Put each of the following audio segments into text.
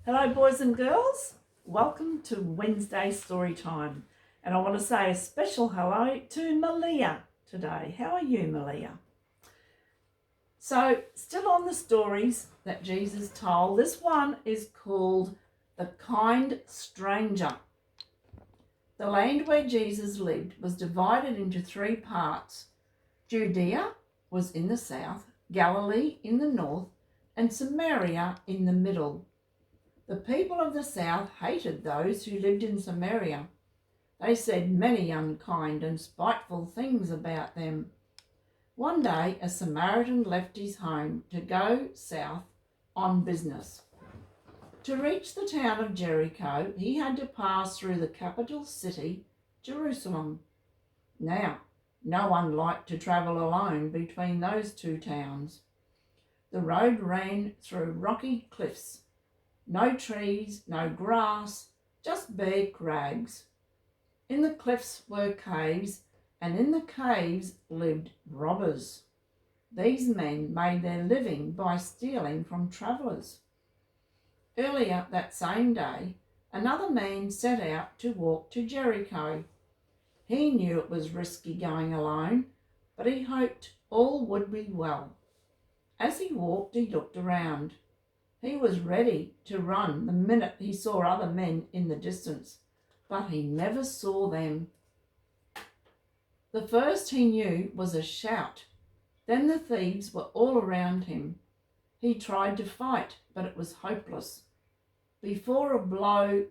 Hello, boys and girls. Welcome to Wednesday Storytime. And I want to say a special hello to Malia today. How are you, Malia? So, still on the stories that Jesus told, this one is called The Kind Stranger. The land where Jesus lived was divided into three parts. Judea was in the south, Galilee in the north, and Samaria in the middle. The people of the south hated those who lived in Samaria. They said many unkind and spiteful things about them. One day, a Samaritan left his home to go south on business. To reach the town of Jericho, he had to pass through the capital city, Jerusalem. Now, no one liked to travel alone between those two towns. The road ran through rocky cliffs. No trees, no grass, just bare crags. In the cliffs were caves, and in the caves lived robbers. These men made their living by stealing from travellers. Earlier that same day, another man set out to walk to Jericho. He knew it was risky going alone, but he hoped all would be well. As he walked, he looked around. He was ready to run the minute he saw other men in the distance, but he never saw them. The first he knew was a shout. Then the thieves were all around him. He tried to fight, but it was hopeless. Before a blow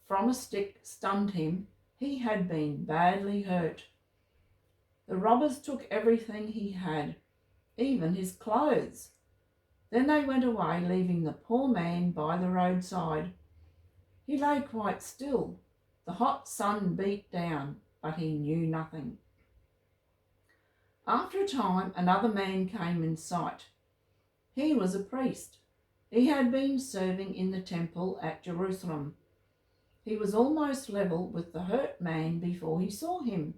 from a stick stunned him, he had been badly hurt. The robbers took everything he had, even his clothes. Then they went away, leaving the poor man by the roadside. He lay quite still. The hot sun beat down, but he knew nothing. After a time, another man came in sight. He was a priest. He had been serving in the temple at Jerusalem. He was almost level with the hurt man before he saw him.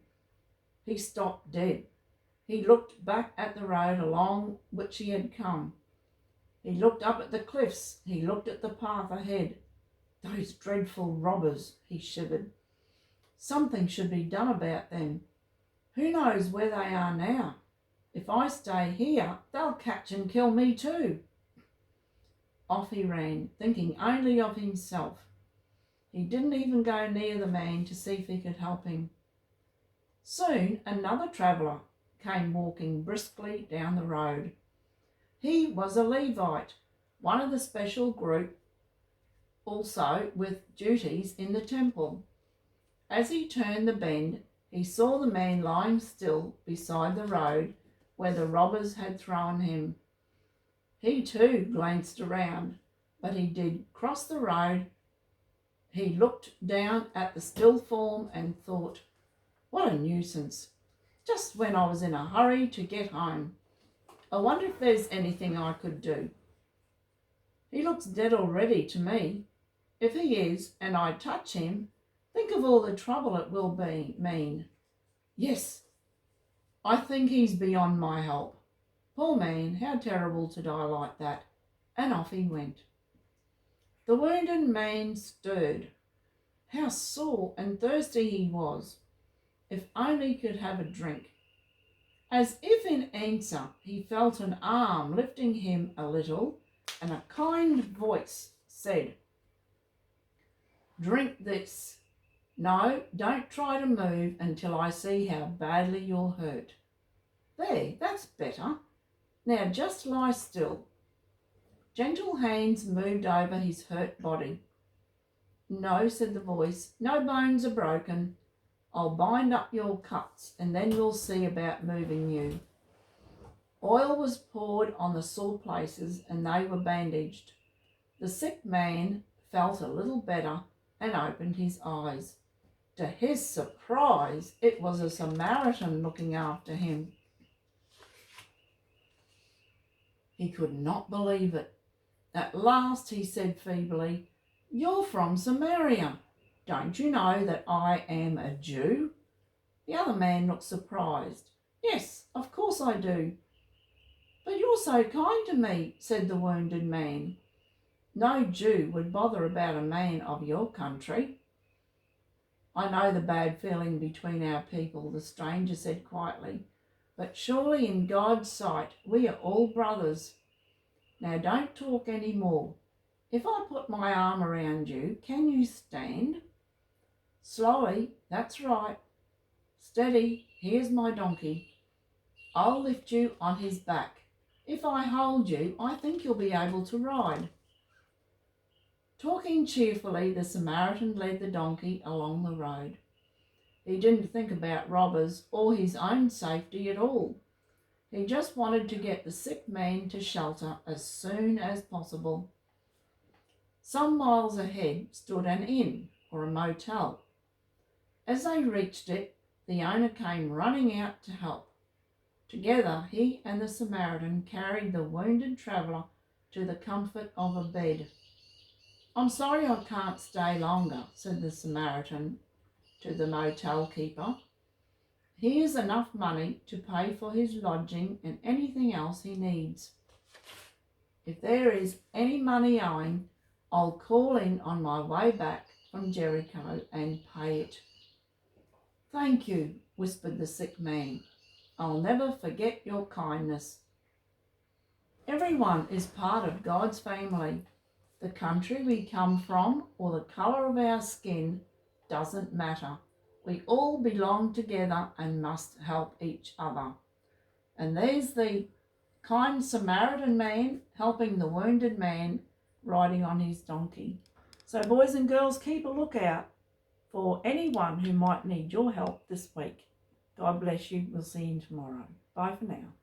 He stopped dead. He looked back at the road along which he had come. He looked up at the cliffs. He looked at the path ahead. Those dreadful robbers, he shivered. Something should be done about them. Who knows where they are now? If I stay here, they'll catch and kill me too. Off he ran, thinking only of himself. He didn't even go near the man to see if he could help him. Soon another traveller came walking briskly down the road. He was a Levite, one of the special group, also with duties in the temple. As he turned the bend, he saw the man lying still beside the road where the robbers had thrown him. He too glanced around, but he did cross the road. He looked down at the still form and thought, what a nuisance, just when I was in a hurry to get home. I wonder if there's anything I could do. He looks dead already to me. If he is, and I touch him, think of all the trouble it will mean. Yes, I think he's beyond my help. Poor man, how terrible to die like that. And off he went. The wounded man stirred. How sore and thirsty he was. If only he could have a drink. As if in answer, he felt an arm lifting him a little, and a kind voice said, "Drink this. No, don't try to move until I see how badly you're hurt. There, that's better. Now just lie still." Gentle hands moved over his hurt body. "No," said the voice, "no bones are broken. I'll bind up your cuts and then we'll see about moving you." Oil was poured on the sore places and they were bandaged. The sick man felt a little better and opened his eyes. To his surprise, it was a Samaritan looking after him. He could not believe it. At last he said feebly, "You're from Samaria. Don't you know that I am a Jew?" The other man looked surprised. "Yes, of course I do." "But you're so kind to me," said the wounded man. No Jew would bother about a man of your country. I know the bad feeling between our people, the stranger said quietly, but surely in God's sight we are all brothers. Now don't talk any more. If I put my arm around you, can you stand? Slowly, that's right. Steady, here's my donkey. I'll lift you on his back. If I hold you, I think you'll be able to ride. Talking cheerfully, the Samaritan led the donkey along the road. He didn't think about robbers or his own safety at all. He just wanted to get the sick man to shelter as soon as possible. Some miles ahead stood an inn or a motel. As they reached it, the owner came running out to help. Together, he and the Samaritan carried the wounded traveller to the comfort of a bed. I'm sorry I can't stay longer, said the Samaritan to the motel keeper. Here's enough money to pay for his lodging and anything else he needs. If there is any money owing, I'll call in on my way back from Jericho and pay it. Thank you, whispered the sick man. I'll never forget your kindness. Everyone is part of God's family. The country we come from or the colour of our skin doesn't matter. We all belong together and must help each other. And there's the kind Samaritan man helping the wounded man riding on his donkey. So boys and girls, keep a lookout for anyone who might need your help this week. God bless you. We'll see you tomorrow. Bye for now.